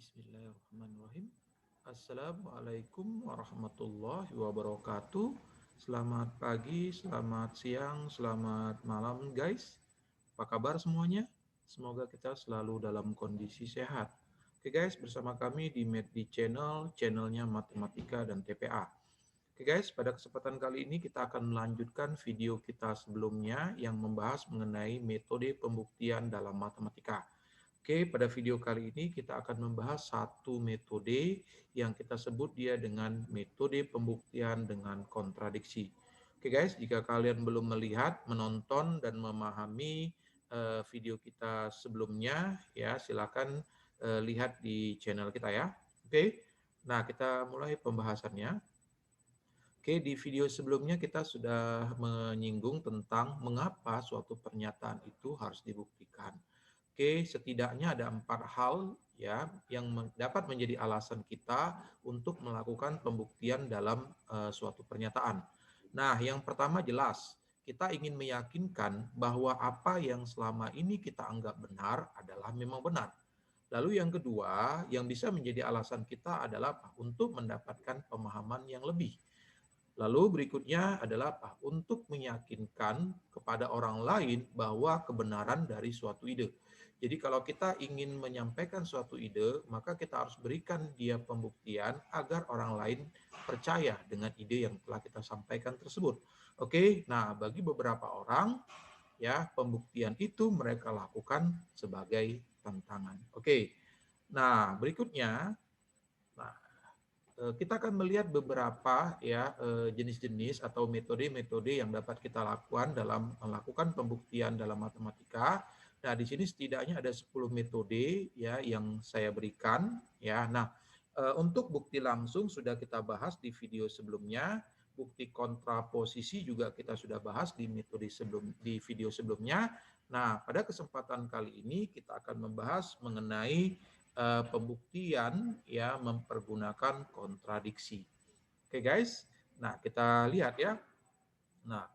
Bismillahirrahmanirrahim. Assalamualaikum warahmatullahi wabarakatuh. Selamat pagi, selamat siang, selamat malam guys. Apa kabar semuanya? Semoga kita selalu dalam kondisi sehat. Oke guys, bersama kami di Meddi channelnya Matematika dan TPA. Oke guys, pada kesempatan kali ini kita akan melanjutkan video kita sebelumnya yang membahas mengenai metode pembuktian dalam matematika. Oke, pada video kali ini kita akan membahas satu metode yang kita sebut dia dengan metode pembuktian dengan kontradiksi. Oke guys, jika kalian belum melihat, menonton, dan memahami video kita sebelumnya, ya silakan lihat di channel kita ya. Oke, nah kita mulai pembahasannya. Oke, di video sebelumnya kita sudah menyinggung tentang mengapa suatu pernyataan itu harus dibuktikan. Oke, setidaknya ada 4 hal ya yang dapat menjadi alasan kita untuk melakukan pembuktian dalam suatu pernyataan. Nah, yang pertama jelas, kita ingin meyakinkan bahwa apa yang selama ini kita anggap benar adalah memang benar. Lalu yang kedua, yang bisa menjadi alasan kita adalah untuk mendapatkan pemahaman yang lebih. Lalu berikutnya adalah apa? Untuk meyakinkan kepada orang lain bahwa kebenaran dari suatu ide. Jadi kalau kita ingin menyampaikan suatu ide, maka kita harus berikan dia pembuktian agar orang lain percaya dengan ide yang telah kita sampaikan tersebut. Oke, nah bagi beberapa orang, ya pembuktian itu mereka lakukan sebagai tantangan. Oke, nah berikutnya, nah kita akan melihat beberapa ya jenis-jenis atau metode-metode yang dapat kita lakukan dalam melakukan pembuktian dalam matematika. Nah, di sini setidaknya ada 10 metode ya yang saya berikan ya. Nah, untuk bukti langsung sudah kita bahas di video sebelumnya. Bukti kontraposisi juga kita sudah bahas di video sebelumnya. Nah, pada kesempatan kali ini kita akan membahas mengenai pembuktian ya mempergunakan kontradiksi. Oke guys, nah kita lihat ya. Nah,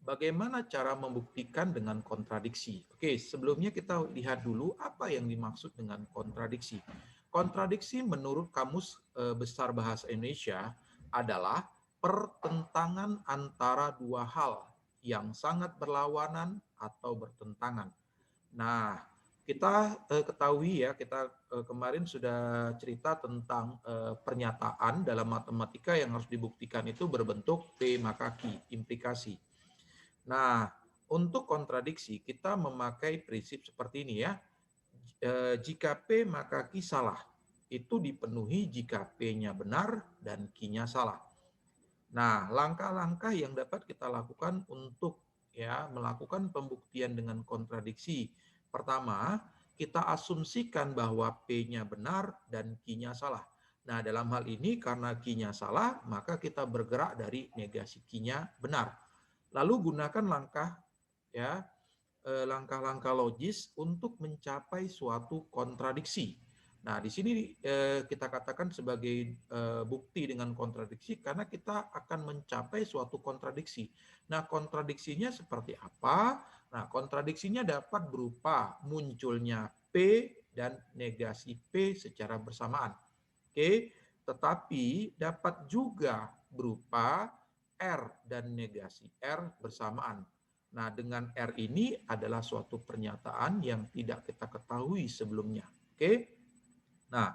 bagaimana cara membuktikan dengan kontradiksi? Oke, sebelumnya kita lihat dulu apa yang dimaksud dengan kontradiksi. Kontradiksi menurut Kamus Besar Bahasa Indonesia adalah pertentangan antara dua hal yang sangat berlawanan atau bertentangan. Nah, kita ketahui ya, kita kemarin sudah cerita tentang pernyataan dalam matematika yang harus dibuktikan itu berbentuk P maka Q, implikasi. Nah, untuk kontradiksi kita memakai prinsip seperti ini ya. Jika P maka Q salah, itu dipenuhi jika P-nya benar dan Q-nya salah. Nah, langkah-langkah yang dapat kita lakukan untuk ya melakukan pembuktian dengan kontradiksi. Pertama, kita asumsikan bahwa P-nya benar dan Q-nya salah. Nah, dalam hal ini karena Q-nya salah, maka kita bergerak dari negasi Q-nya benar. Lalu gunakan langkah-langkah logis untuk mencapai suatu kontradiksi. Nah, di sini kita katakan sebagai bukti dengan kontradiksi karena kita akan mencapai suatu kontradiksi. Nah, kontradiksinya seperti apa? Nah, kontradiksinya dapat berupa munculnya P dan negasi P secara bersamaan. Oke, tetapi dapat juga berupa R dan negasi R bersamaan. Nah, dengan R ini adalah suatu pernyataan yang tidak kita ketahui sebelumnya. Oke. Nah,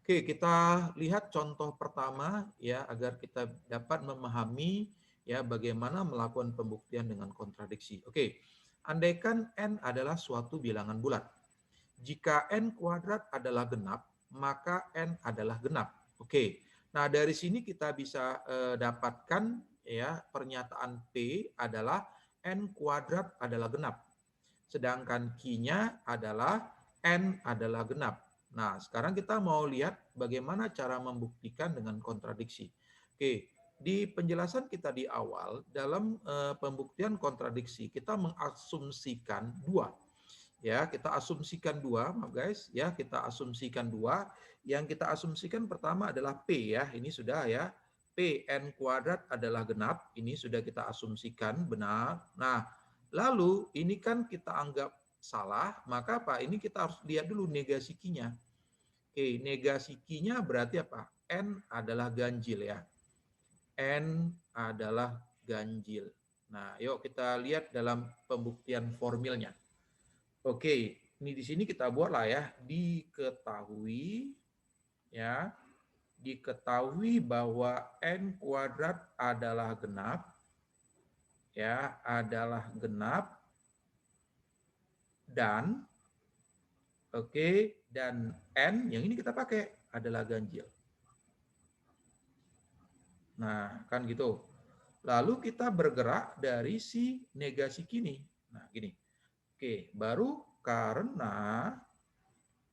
kita lihat contoh pertama ya agar kita dapat memahami ya bagaimana melakukan pembuktian dengan kontradiksi. Oke. Andaikan n adalah suatu bilangan bulat. Jika n kuadrat adalah genap, maka n adalah genap. Oke. Nah, dari sini kita bisa dapatkan ya pernyataan P adalah n kuadrat adalah genap. Sedangkan Q-nya adalah n adalah genap. Nah, sekarang kita mau lihat bagaimana cara membuktikan dengan kontradiksi. Oke, di penjelasan kita di awal, dalam pembuktian kontradiksi, kita mengasumsikan dua. Ya, kita asumsikan dua, maaf guys. Ya, kita asumsikan dua. Yang kita asumsikan pertama adalah P ya, ini sudah ya. P n kuadrat adalah genap, ini sudah kita asumsikan benar. Nah, lalu ini kan kita anggap salah, maka apa? Ini kita harus lihat dulu negasi Q-nya. Oke, negasi Q-nya berarti apa? N adalah ganjil ya. N adalah ganjil. Nah, yuk kita lihat dalam pembuktian formilnya. Oke, ini di sini kita buatlah ya. Diketahui bahwa N kuadrat adalah genap, ya, adalah genap, dan dan N yang ini kita pakai adalah ganjil. Nah, kan gitu. Lalu kita bergerak dari si negasi kini. Nah, gini. Oke, baru karena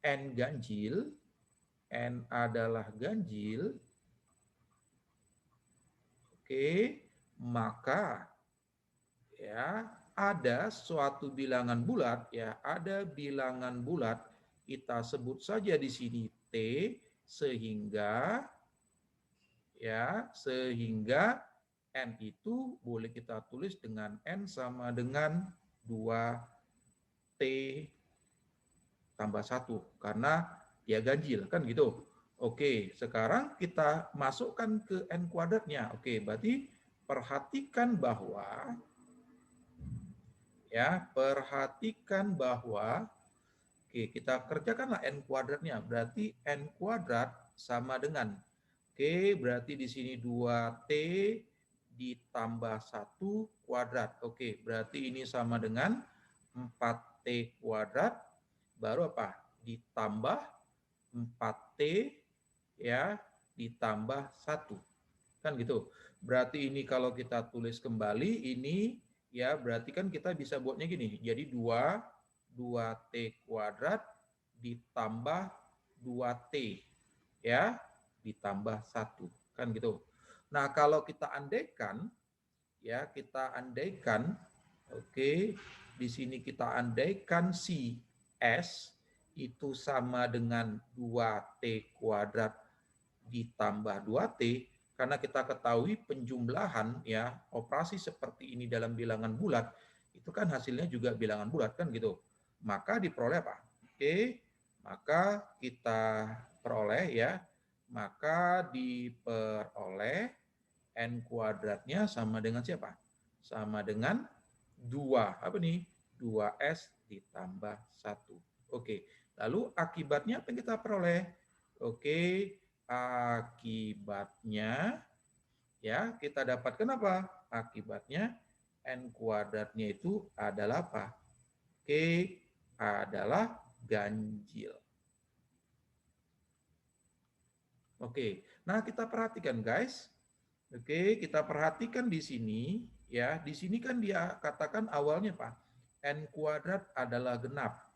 N ganjil, N adalah ganjil, maka ya ada suatu bilangan bulat, ya, ada bilangan bulat, kita sebut saja di sini T, sehingga N itu boleh kita tulis dengan N sama dengan 2T tambah 1 karena dia ganjil, kan gitu. Oke, sekarang kita masukkan ke N kuadratnya. Oke, berarti perhatikan bahwa kita kerjakanlah N kuadratnya. Berarti N kuadrat sama dengan berarti di sini 2T ditambah 1 kuadrat. Oke, berarti ini sama dengan 4T kuadrat, baru apa? Ditambah 4T ya, ditambah 1. Kan gitu. Berarti ini kalau kita tulis kembali, ini ya berarti kan kita bisa buatnya gini. Jadi 2T kuadrat ditambah 2T ya, ditambah 1. Kan gitu. Nah, kalau kita andaikan, di sini kita andaikan si S itu sama dengan 2T kuadrat ditambah 2T, karena kita ketahui penjumlahan ya, operasi seperti ini dalam bilangan bulat, itu kan hasilnya juga bilangan bulat, kan gitu. Maka diperoleh apa? Maka kita peroleh ya, maka diperoleh N kuadratnya sama dengan siapa? Sama dengan 2. Apa nih? 2S ditambah 1. Oke. Lalu akibatnya apa yang kita peroleh? Oke. Akibatnya ya kita dapatkan apa? Akibatnya N kuadratnya itu adalah apa? Adalah ganjil. Oke. Nah, kita perhatikan guys. Kita perhatikan di sini ya. Di sini kan dia katakan awalnya Pak, N kuadrat adalah genap.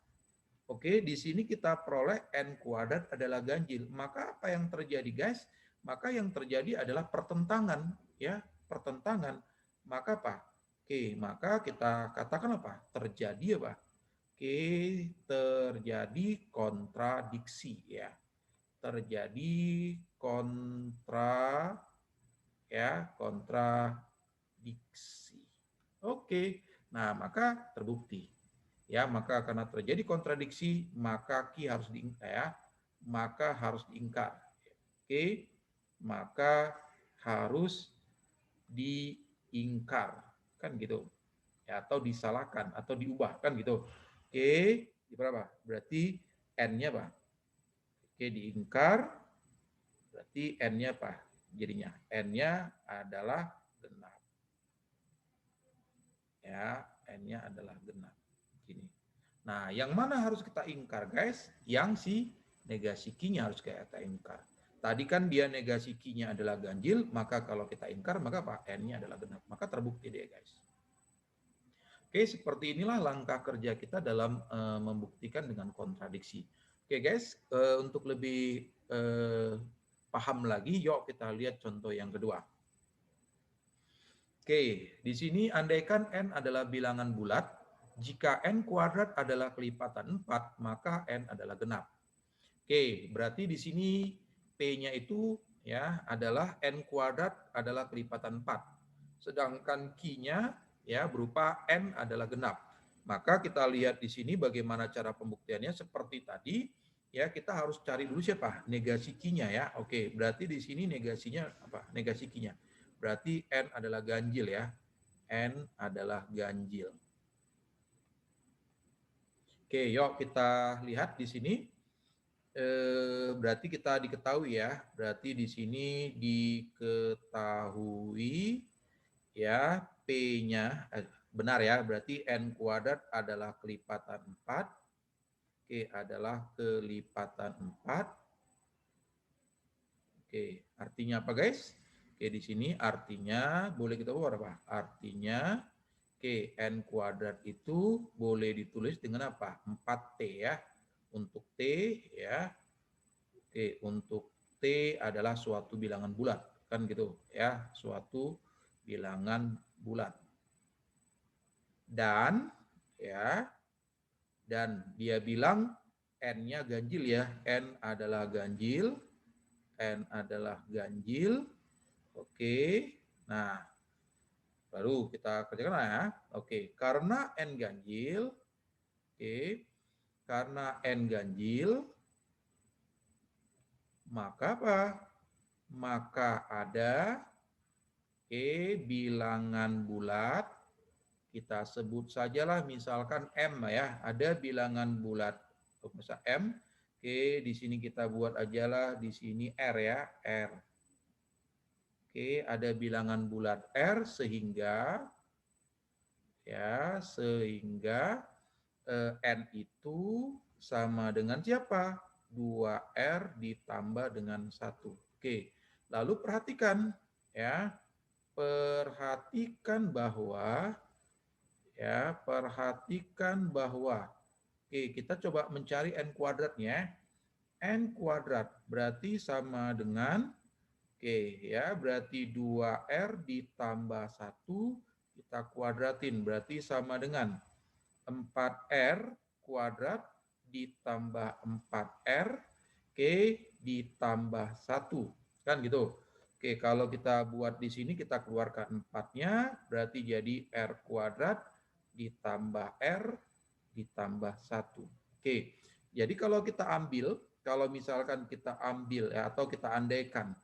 Di sini kita peroleh N kuadrat adalah ganjil. Maka apa yang terjadi guys? Maka yang terjadi adalah pertentangan ya, pertentangan. Maka apa? Maka kita katakan apa? Terjadi apa? Terjadi kontradiksi ya. Terjadi kontradiksi. Nah, maka terbukti. Ya, maka karena terjadi kontradiksi, maka Q harus diingkar ya. Maka harus diingkar. Maka harus diingkar. Kan gitu. Ya, atau disalahkan atau diubah, kan gitu. Berapa? Berarti N-nya apa? Diingkar. Berarti N-nya apa? Jadinya N-nya adalah genap. Ya, N-nya adalah genap. Gini. Nah, yang mana harus kita ingkar, guys? Yang si negasi Q-nya harus kita ingkar. Tadi kan dia negasi Q-nya adalah ganjil, maka kalau kita ingkar, maka apa? N-nya adalah genap. Maka terbukti deh, guys. Seperti inilah langkah kerja kita dalam membuktikan dengan kontradiksi. Guys, untuk lebih paham lagi, yuk kita lihat contoh yang kedua. Di sini andaikan N adalah bilangan bulat, jika N kuadrat adalah kelipatan 4, maka N adalah genap. Berarti di sini P-nya itu ya adalah N kuadrat adalah kelipatan 4. Sedangkan Q-nya ya berupa N adalah genap. Maka kita lihat di sini bagaimana cara pembuktiannya seperti tadi ya kita harus cari dulu siapa? Negasi Q-nya ya. Oke, berarti di sini negasinya apa? Negasi Q-nya. Berarti N adalah ganjil ya. N adalah ganjil. Oke, yuk kita lihat di sini. Berarti kita diketahui ya. Berarti di sini diketahui ya P-nya benar ya. Berarti N kuadrat adalah kelipatan 4. Oke, adalah kelipatan 4. Oke, artinya apa guys? Oke, di sini artinya boleh kita buat apa? Artinya oke, N kuadrat itu boleh ditulis dengan apa? 4T ya. Untuk T ya. Oke, untuk T adalah suatu bilangan bulat. Kan gitu ya, suatu bilangan bulat. Dan ya, dan dia bilang N-nya ganjil ya. N adalah ganjil. N adalah ganjil. Oke. Nah, baru kita kerjakan ya. Oke, karena N ganjil. Oke. Karena N ganjil, maka apa? Maka ada bilangan bulat. Kita sebut sajalah misalkan M ya. Ada bilangan bulat. Misal M. Oke, di sini kita buat ajalah di sini R ya, R. Oke, ada bilangan bulat R sehingga ya, sehingga N itu sama dengan siapa? 2R ditambah dengan 1. Oke, lalu perhatikan ya. Perhatikan bahwa oke, kita coba mencari N kuadratnya. N kuadrat berarti sama dengan oke ya, berarti 2R ditambah 1 kita kuadratin berarti sama dengan 4R kuadrat ditambah 4R ditambah 1. Kan gitu. Oke, kalau kita buat di sini kita keluarkan 4-nya berarti jadi R kuadrat ditambah R ditambah 1. Oke. Jadi kalau kita ambil, kalau misalkan kita ambil ya atau kita andaikan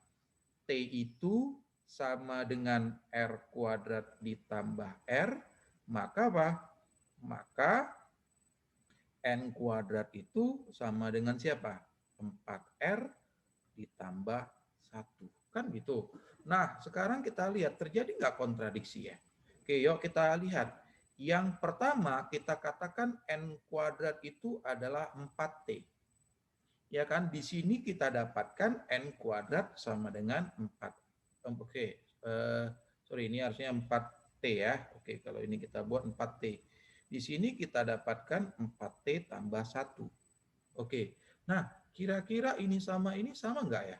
T itu sama dengan R kuadrat ditambah R, maka apa? Maka N kuadrat itu sama dengan siapa? 4R ditambah 1. Kan gitu. Nah, sekarang kita lihat terjadi nggak kontradiksi ya? Oke, yuk kita lihat. Yang pertama kita katakan N kuadrat itu adalah 4T. Ya kan, di sini kita dapatkan N kuadrat sama dengan 4. Oke, sorry ini harusnya 4T ya. Oke, kalau ini kita buat 4T. Di sini kita dapatkan 4T tambah 1. Oke, nah kira-kira ini sama enggak ya?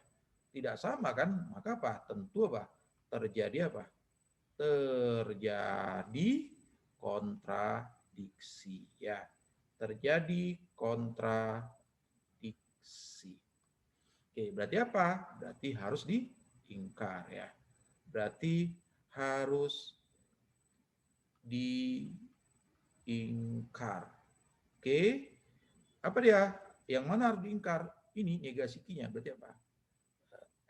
Tidak sama kan? Maka apa? Tentu apa? Terjadi apa? Terjadi kontradiksi ya. Terjadi kontradiksi. Oke, berarti apa? Berarti harus diingkar ya. Berarti harus diingkar. Oke. Apa dia? Yang mana harus diingkar? Ini negasi Q-nya. Berarti apa?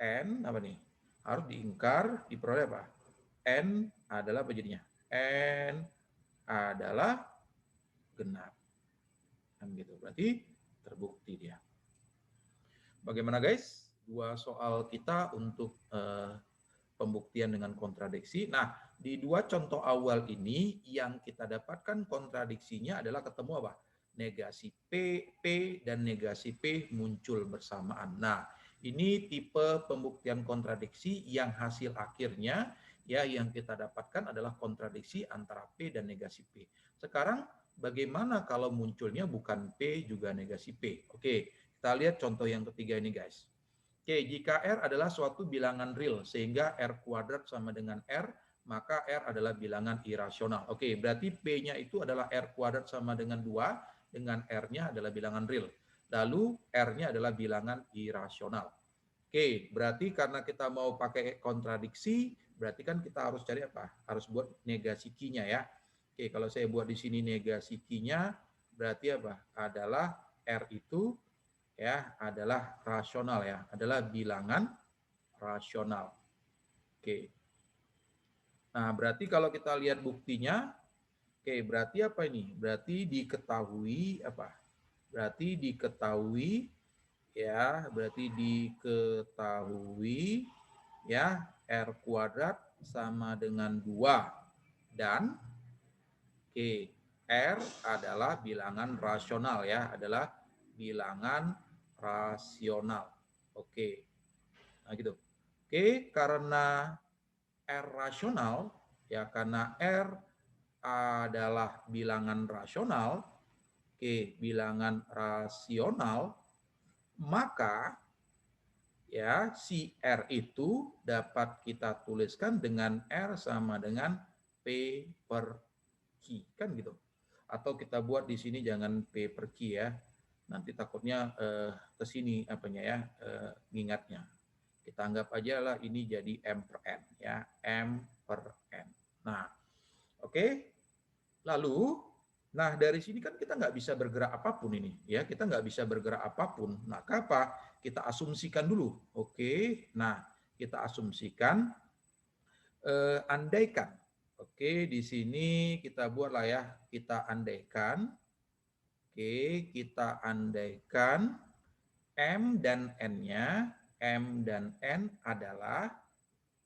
N apa nih? Harus diingkar, diperoleh apa? N adalah apa jadinya? N adalah genap. Kan gitu. Berarti terbukti dia. Bagaimana guys? Dua soal kita untuk pembuktian dengan kontradiksi. Nah, di dua contoh awal ini yang kita dapatkan kontradiksinya adalah ketemu apa? Negasi P dan negasi P muncul bersamaan. Nah, ini tipe pembuktian kontradiksi yang hasil akhirnya ya yang kita dapatkan adalah kontradiksi antara P dan negasi P. Sekarang bagaimana kalau munculnya bukan P juga negasi P? Oke, kita lihat contoh yang ketiga ini guys. Oke, jika R adalah suatu bilangan real, sehingga R kuadrat sama dengan R, maka R adalah bilangan irasional. Oke, berarti P-nya itu adalah R kuadrat sama dengan 2, dengan R-nya adalah bilangan real. Lalu R-nya adalah bilangan irasional. Oke, berarti karena kita mau pakai kontradiksi, berarti kan kita harus cari apa? Harus buat negasi Q-nya ya. Oke, kalau saya buat di sini negasi Q-nya, berarti apa? Adalah R itu ya adalah rasional ya, adalah bilangan rasional. Oke. Nah, berarti kalau kita lihat buktinya, oke, berarti apa ini? Berarti diketahui apa? Berarti diketahui ya, berarti diketahui ya R kuadrat sama dengan 2 dan oke, R adalah bilangan rasional ya, adalah bilangan rasional. Oke. Nah, gitu. Oke, karena R rasional ya, karena R adalah bilangan rasional, oke, bilangan rasional, maka ya si R itu dapat kita tuliskan dengan R sama dengan P per Q, kan gitu. Atau kita buat di sini jangan P per Q ya. Nanti takutnya ke sini apanya ya, ngingatnya. Kita anggap aja lah ini jadi M per N ya, M per N. Nah, oke. Lalu, nah dari sini kan kita nggak bisa bergerak apapun ini, ya kita nggak bisa bergerak apapun. Maka apa? Kita asumsikan dulu, oke. Nah, kita asumsikan, andaikan, oke. Di sini kita buatlah ya, kita andaikan, oke, kita andaikan M dan N-nya, M dan N adalah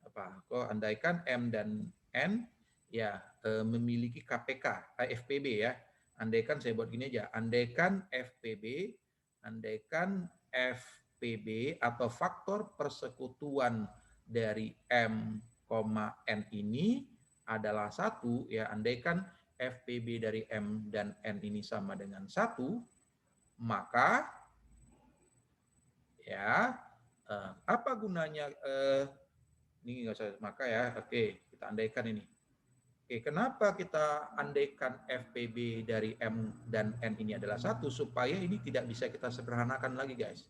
apa? Kok andaikan M dan N ya memiliki KPK, FPB ya. Andaikan saya buat gini aja, andaikan FPB atau faktor persekutuan dari M, N ini adalah 1 ya, andaikan FPB dari M dan N ini sama dengan 1, maka ya apa gunanya ini nggak usah maka ya, oke kita andaikan ini. Oke, kenapa kita andaikan FPB dari M dan N ini adalah 1, supaya ini tidak bisa kita sederhanakan lagi guys.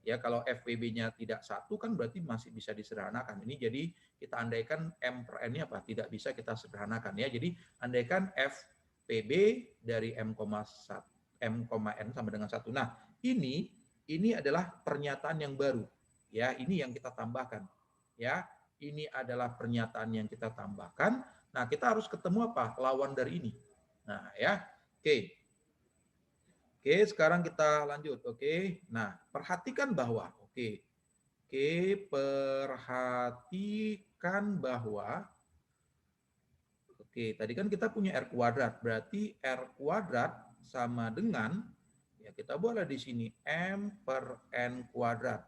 Ya, kalau FPB-nya tidak 1 kan berarti masih bisa disederhanakan. Ini jadi kita andaikan M per N-nya apa? Tidak bisa kita sederhanakan ya. Jadi andaikan FPB dari M, N sama dengan 1. Nah, ini adalah pernyataan yang baru. Ya, ini yang kita tambahkan. Ya, ini adalah pernyataan yang kita tambahkan. Nah, kita harus ketemu apa? Lawan dari ini. Nah, ya. Oke. Oke, sekarang kita lanjut. Oke. Nah, perhatikan bahwa perhatikan bahwa tadi kan kita punya R kuadrat. Berarti R kuadrat sama dengan ya kita buatlah di sini M per N kuadrat.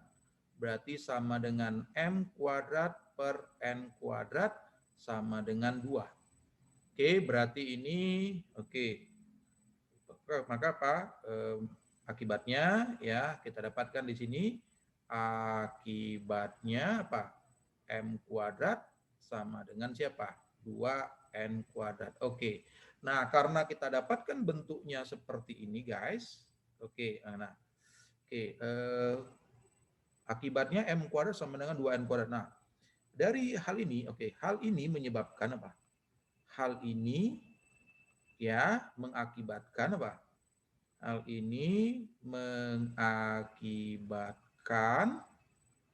Berarti sama dengan M kuadrat per N kuadrat sama dengan 2. Oke, berarti ini maka apa? Akibatnya ya kita dapatkan di sini akibatnya apa? M kuadrat sama dengan siapa? 2N kuadrat. Oke. Nah, karena kita dapatkan bentuknya seperti ini guys. Oke, nah. Oke, akibatnya M kuadrat sama dengan 2N kuadrat. Nah, dari hal ini, hal ini menyebabkan apa? Hal ini ya mengakibatkan apa? Hal ini mengakibatkan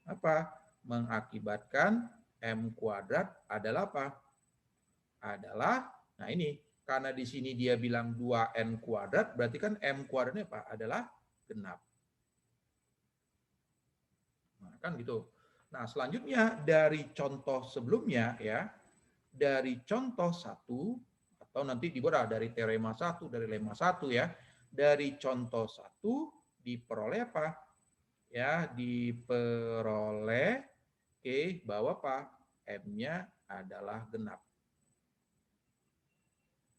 apa? Mengakibatkan M kuadrat adalah apa? Adalah, nah ini, karena di sini dia bilang 2N kuadrat, berarti kan M kuadratnya apa? Adalah genap. Nah, kan gitu. Nah, selanjutnya dari contoh sebelumnya ya, dari contoh 1 atau nanti dibuat dari teorema 1, dari lemma 1 ya. Dari contoh 1 diperoleh apa? Ya, diperoleh bahwa apa? M-nya adalah genap.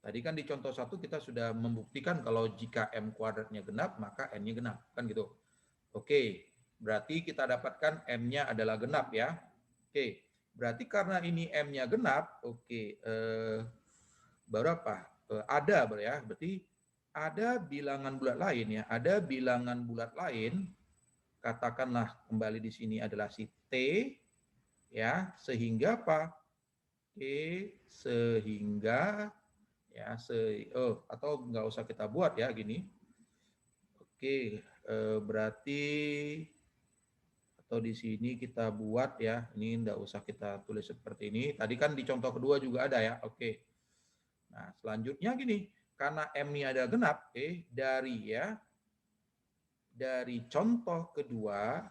Tadi kan di contoh 1 kita sudah membuktikan kalau jika M kuadratnya genap, maka N-nya genap. Kan gitu. Oke, berarti kita dapatkan M-nya adalah genap ya. Oke, berarti karena ini M-nya genap, baru apa? Ada ya, berarti ada bilangan bulat lain ya. Ada bilangan bulat lain, katakanlah kembali di sini adalah si T, ya, sehingga apa? Sehingga ya atau nggak usah kita buat ya gini. Oke, berarti atau di sini kita buat ya. Ini enggak usah kita tulis seperti ini. Tadi kan di contoh kedua juga ada ya. Oke. Nah, selanjutnya gini, karena M ini ada genap, dari contoh kedua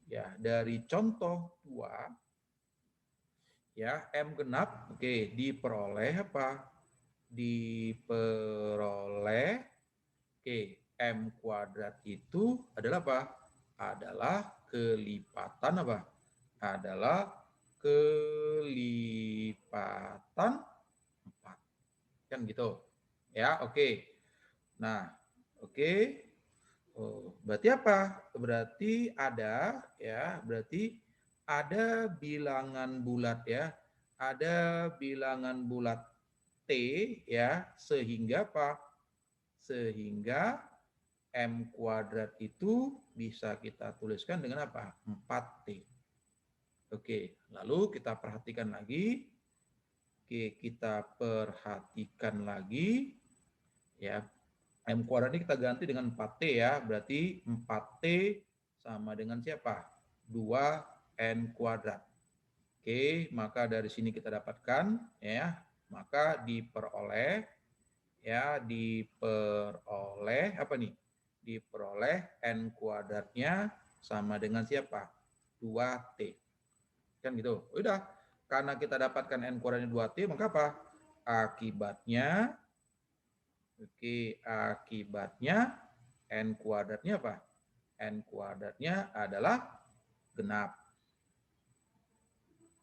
ya, dari contoh 2 ya, M genap, oke, diperoleh apa? Diperoleh, oke, M kuadrat itu adalah apa? Adalah kelipatan apa? Adalah kelipatan 4. Kan gitu. Ya, oke. Nah, oke. Oh, berarti apa? Berarti ada ya, berarti ada bilangan bulat ya. Ada bilangan bulat T ya, sehingga apa? Sehingga M kuadrat itu bisa kita tuliskan dengan apa? 4T. Oke, lalu kita perhatikan lagi. Oke, kita perhatikan lagi ya. M kuadrat ini kita ganti dengan 4T ya. Berarti 4T sama dengan siapa? 2N kuadrat. Oke, maka dari sini kita dapatkan ya, maka diperoleh apa nih? Diperoleh N kuadratnya sama dengan siapa? 2T. Kan gitu. Udah, karena kita dapatkan N kuadratnya 2T, maka apa? Akibatnya N kuadratnya apa? N kuadratnya adalah genap.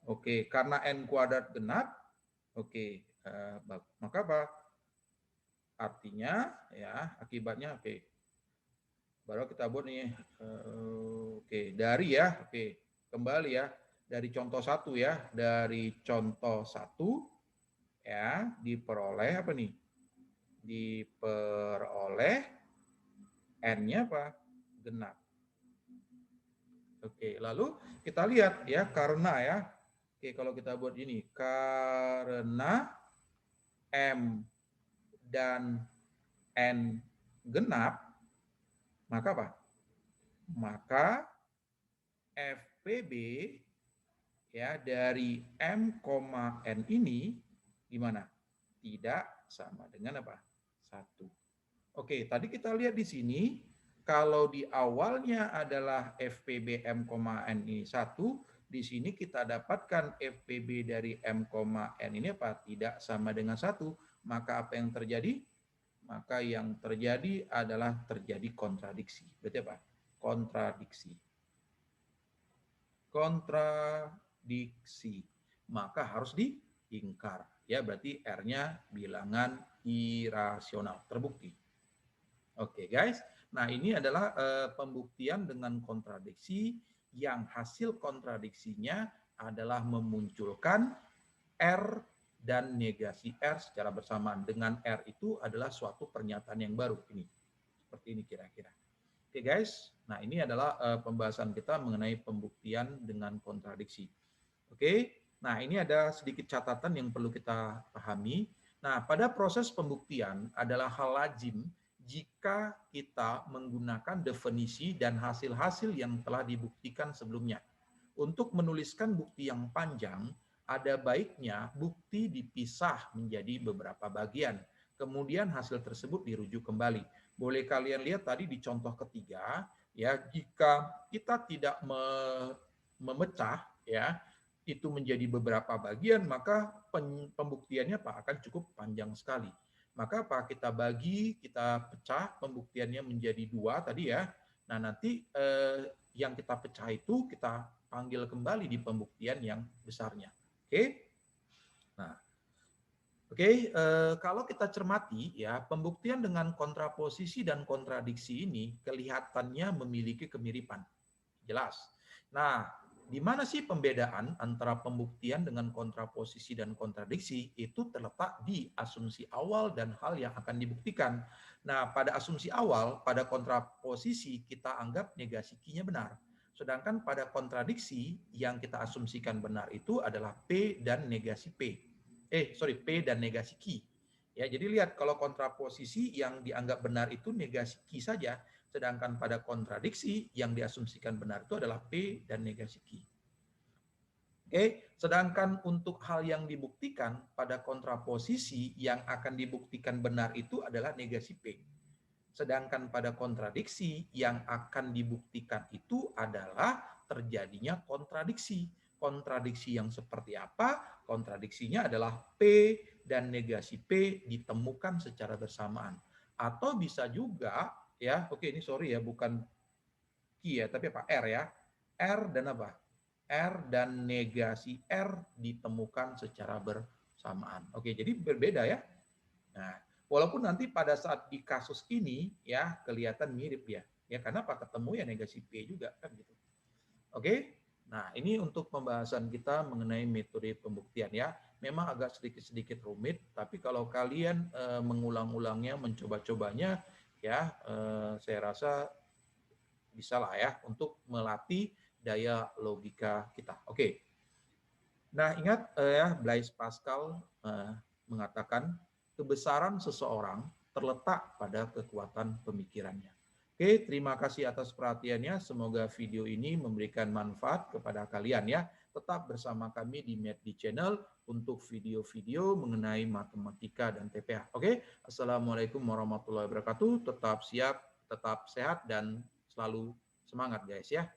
Oke, karena N kuadrat genap, oke, maka apa? Artinya ya, akibatnya oke. Baru kita buat nih, oke, dari ya, oke, kembali ya, dari contoh 1 ya, dari contoh 1 ya, diperoleh apa nih? Diperoleh N-nya apa? Genap. Oke, lalu kita lihat ya, karena ya, oke, kalau kita buat ini, karena M dan N genap, maka apa? Maka FPB ya dari M, N ini gimana? Tidak sama dengan apa? 1. Oke, tadi kita lihat di sini, kalau di awalnya adalah FPB M, N ini 1, di sini kita dapatkan FPB dari M, N ini apa? Tidak sama dengan 1. Maka apa yang terjadi? Maka yang terjadi adalah terjadi kontradiksi. Berarti apa? Kontradiksi. Kontradiksi. Maka harus diingkar. Ya, berarti R-nya bilangan irasional. Terbukti. Oke, guys. Nah, ini adalah pembuktian dengan kontradiksi yang hasil kontradiksinya adalah memunculkan R dan negasi R secara bersamaan. Dengan R itu adalah suatu pernyataan yang baru. Ini seperti ini kira-kira. Oke guys, nah ini adalah pembahasan kita mengenai pembuktian dengan kontradiksi. Oke, nah ini ada sedikit catatan yang perlu kita pahami. Nah, pada proses pembuktian adalah hal lazim jika kita menggunakan definisi dan hasil-hasil yang telah dibuktikan sebelumnya. Untuk menuliskan bukti yang panjang, ada baiknya bukti dipisah menjadi beberapa bagian. Kemudian hasil tersebut dirujuk kembali. Boleh kalian lihat tadi di contoh ketiga, ya, jika kita tidak memecah, ya, itu menjadi beberapa bagian, maka pembuktiannya Pak akan cukup panjang sekali. Maka Pak kita bagi, kita pecah pembuktiannya menjadi 2 tadi ya. Nah nanti yang kita pecah itu kita panggil kembali di pembuktian yang besarnya. Oke? Nah, oke, kalau kita cermati ya, pembuktian dengan kontraposisi dan kontradiksi ini kelihatannya memiliki kemiripan. Jelas. Nah, di mana sih pembedaan antara pembuktian dengan kontraposisi dan kontradiksi? Itu terletak di asumsi awal dan hal yang akan dibuktikan. Nah, pada asumsi awal, pada kontraposisi kita anggap negasi Q-nya benar. Sedangkan pada kontradiksi yang kita asumsikan benar itu adalah P dan negasi P. P dan negasi Q. Ya, jadi lihat kalau kontraposisi yang dianggap benar itu negasi Q saja. Sedangkan pada kontradiksi yang diasumsikan benar itu adalah P dan negasi Q. Oke, sedangkan untuk hal yang dibuktikan pada kontraposisi yang akan dibuktikan benar itu adalah negasi P. Sedangkan pada kontradiksi yang akan dibuktikan itu adalah terjadinya kontradiksi. Kontradiksi yang seperti apa? Kontradiksinya adalah P dan negasi P ditemukan secara bersamaan. Atau bisa juga, ya, oke ini sorry ya, bukan Q ya, tapi apa? R ya. R dan apa? R dan negasi R ditemukan secara bersamaan. Oke, jadi berbeda ya. Nah, walaupun nanti pada saat di kasus ini ya kelihatan mirip ya. Ya karena apa? Ketemu ya negasi P juga kan gitu. Oke. Nah, ini untuk pembahasan kita mengenai metode pembuktian ya. Memang agak sedikit-sedikit rumit, tapi kalau kalian mengulang-ulangnya, mencoba-cobanya ya saya rasa bisa lah ya untuk melatih daya logika kita. Oke. Nah, ingat ya Blaise Pascal mengatakan kebesaran seseorang terletak pada kekuatan pemikirannya. Oke, terima kasih atas perhatiannya. Semoga video ini memberikan manfaat kepada kalian ya. Tetap bersama kami di MEDD Channel untuk video-video mengenai matematika dan TPA. Oke, Assalamualaikum warahmatullahi wabarakatuh. Tetap siap, tetap sehat, dan selalu semangat guys ya.